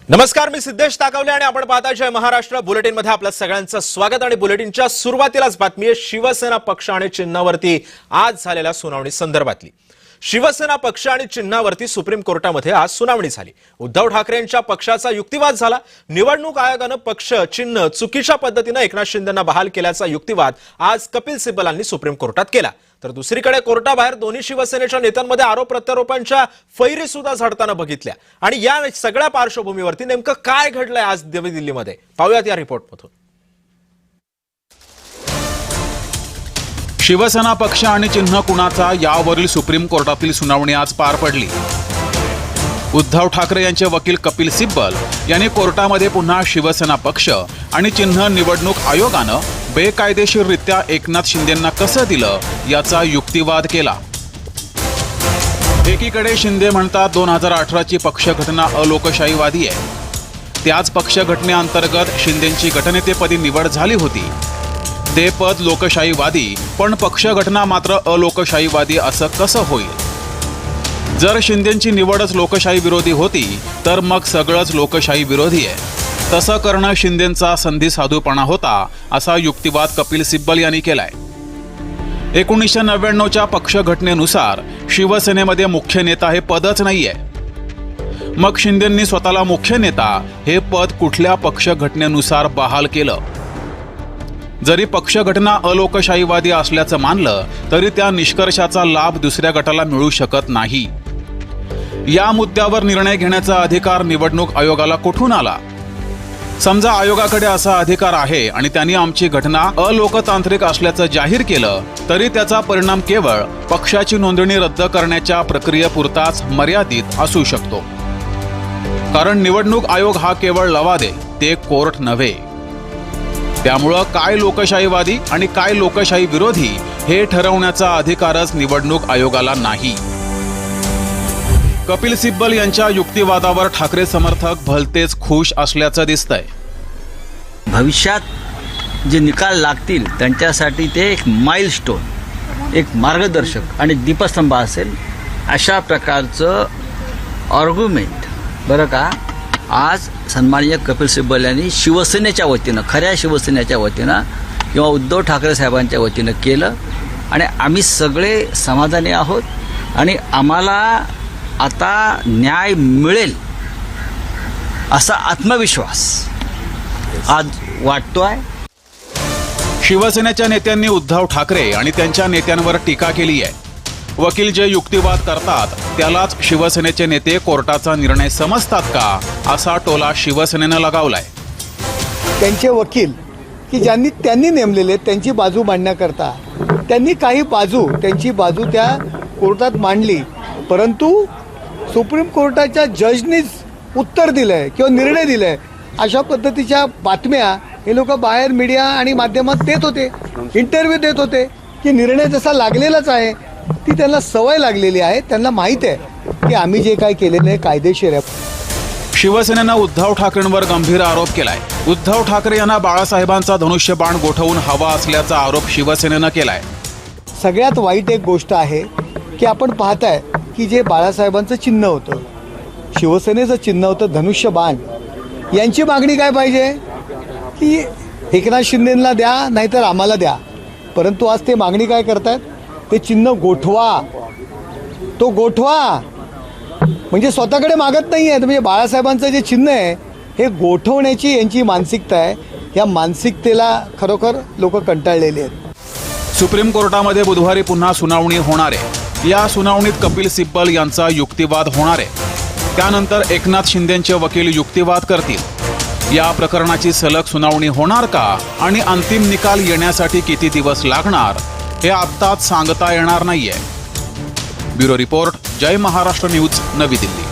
नमस्कार, मी सिद्धेश ताकवले आणि आपण पाहता जय महाराष्ट्र बुलेटिन मध्ये आपलं सगळ्यांचं स्वागत। आणि बुलेटिनच्या सुरुवातीलाच बातमी आहे शिवसेना पक्ष आणि चिन्हावरती आज झालेल्या सुनावणी संदर्भातली। शिवसेना पक्ष आणि चिन्हावरती सुप्रीम कोर्टामध्ये आज सुनावणी झाली। उद्धव ठाकरे यांच्या पक्षाचा युक्तिवाद झाला। निवडणूक आयोगाने पक्ष चिन्ह चुकीच्या पद्धतीने एकनाथ शिंदेंना बहाल केल्याचा युक्तिवाद आज कपिल सिब्बल यांनी सुप्रीम कोर्टात केला। तर दुसरीकडे कोर्टाबाहेर दोन्ही शिवसेनेच्या नेत्यांमध्ये आरोप प्रत्यारोपांच्या फैरी सुद्धा झडताना बघितल्या। आणि या सगळ्या पार्श्वभूमीवरती नेमकं काय घडलंय आज नवी दिल्लीमध्ये पाहूयात या रिपोर्टमधून। शिवसेना पक्ष आणि चिन्ह कुणाचा यावरील सुप्रीम कोर्टातील सुनावणी आज पार पडली। उद्धव ठाकरे यांचे वकील कपिल सिब्बल यांनी कोर्टामध्ये पुन्हा शिवसेना पक्ष आणि चिन्ह निवडणूक आयोगानं बेकायदेशीररित्या एकनाथ शिंदेंना कसं दिलं याचा युक्तिवाद केला। एकीकडे शिंदे म्हणतात 2018ची पक्षघटना अलोकशाहीवादी आहे। त्याच पक्षघटनेअंतर्गत शिंदेंची गटनेतेपदी निवड झाली होती। ते पद लोकशाहीवादी पण पक्षघटना मात्र अलोकशाहीवादी असं कसं होईल? जर शिंदेंची निवडच लोकशाही विरोधी होती तर मग सगळंच लोकशाही विरोधी आहे। तसं करणं शिंदेंचा संधी साधूपणा होता असा युक्तिवाद कपिल सिब्बल यांनी केलाय। 1999च्या पक्षघटनेनुसार शिवसेनेमध्ये मुख्य नेता हे पदच नाहीये। मग शिंदेंनी स्वतःला मुख्य नेता हे पद कुठल्या पक्षघटनेनुसार बहाल केलं? जरी पक्षघटना अलोकशाहीवादी असल्याचं मानलं तरी त्या निष्कर्षाचा लाभ दुसऱ्या गटाला मिळू शकत नाही। या मुद्द्यावर निर्णय घेण्याचा अधिकार निवडणूक आयोगाला कुठून आला? समजा आयोगाकडे असा अधिकार आहे आणि त्यांनी आमची घटना अलोकतांत्रिक असल्याचं जाहीर केलं तरी त्याचा परिणाम केवळ पक्षाची नोंदणी रद्द करण्याच्या प्रक्रियेपुरताच मर्यादित असू शकतो। कारण निवडणूक आयोग हा केवळ लवादे, ते कोर्ट नव्हे। त्यामुळं काय लोकशाहीवादी आणि काय लोकशाही विरोधी हे ठरवण्याचा अधिकारच निवडणूक आयोगाला नाही। कपिल सिब्बल यांच्या युक्तिवादावर ठाकरे समर्थक भलतेच खुश असल्याचं दिसतंय। भविष्यात जे निकाल लागतील त्यांच्यासाठी ते एक माइलस्टोन, एक मार्गदर्शक आणि दीपस्तंभ असेल अशा प्रकारचं आर्ग्युमेंट बरं का आज सन्माननीय कपिल सिब्बल यांनी शिवसेनेच्या वतीनं, खऱ्या शिवसेनेच्या वतीनं किंवा उद्धव ठाकरे साहेबांच्या वतीनं केलं आणि आम्ही सगळे समाधानी आहोत आणि आम्हाला आता न्याय मिळेल असा आत्मविश्वास आज वाटतोय। शिवसेनेच्या नेत्यांनी उद्धव ठाकरे आणि त्यांच्या नेत्यांवर टीका केली आहे। वकील जे युक्तिवाद करतात त्यालाच शिवसेनेचे नेते कोर्टाचा निर्णय समजतात का असा टोला शिवसेनेनं लगावलाय। त्यांचे वकील की त्यांनी नेमलेले त्यांची बाजू मांडण्याकरता त्यांनी काही त्यांची बाजू त्या कोर्टात मांडली, परंतु सुप्रीम कोर्टाच्या जजनीच उत्तर दिलंय किंवा निर्णय दिलाय अशा पद्धतीच्या बातम्या हे लोक बाहेर मीडिया आणि माध्यमात देत होते, इंटरव्ह्यू देत होते की निर्णय जसा लागलेलाच आहे, ती त्यांना सवय लागलेली आहे, त्यांना माहीत आहे की आम्ही जे काय केलेलं आहे कायदेशीर आहे। शिवसेनेनं उद्धव ठाकरेंवर गंभीर आरोप केलाय। उद्धव ठाकरे यांना बाळासाहेबांचा धनुष्यबाण गोठवून हवा असल्याचा आरोप शिवसेनेनं केलाय। सगळ्यात वाईट एक गोष्ट आहे की आपण पाहताय की जे बाळासाहेबांचं चिन्ह होतं, शिवसेनेचं चिन्ह होतं धनुष्यबाण, यांची मागणी काय पाहिजे की एकनाथ शिंदेंना द्या नाहीतर आम्हाला द्या, परंतु आज ते मागणी काय करतायत, ते चिन्ह गोठवा, तो गोठवा म्हणजे स्वतःकडे मागत नाही आहेत। म्हणजे बाळासाहेबांचं जे चिन्ह आहे हे गोठवण्याची यांची मानसिकता आहे। या मानसिकतेला खरोखर लोक कंटाळलेले आहेत। सुप्रीम कोर्टामध्ये बुधवारी पुन्हा सुनावणी होणार आहे। या सुनावणीत कपिल सिब्बल यांचा युक्तिवाद होणार आहे। त्यानंतर एकनाथ शिंदेंचे वकील युक्तिवाद करतील। या प्रकरणाची सलग सुनावणी होणार का आणि अंतिम निकाल येण्यासाठी किती दिवस लागणार हे आत्ताच सांगता येणार नाहीये। ब्युरो रिपोर्ट, जय महाराष्ट्र न्यूज, नवी दिल्ली।